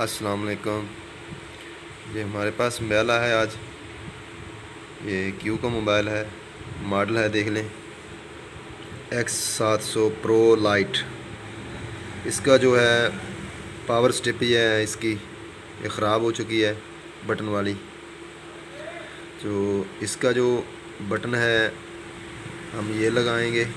अस्सलाम वालेकुम। ये हमारे पास मोबाइल आया है आज। ये क्यू का मोबाइल है, मॉडल है देख लें X700 प्रो लाइट। इसका जो है पावर स्टिप ही है इसकी, ये ख़राब हो चुकी है बटन वाली। जो इसका जो बटन है हम ये लगाएंगे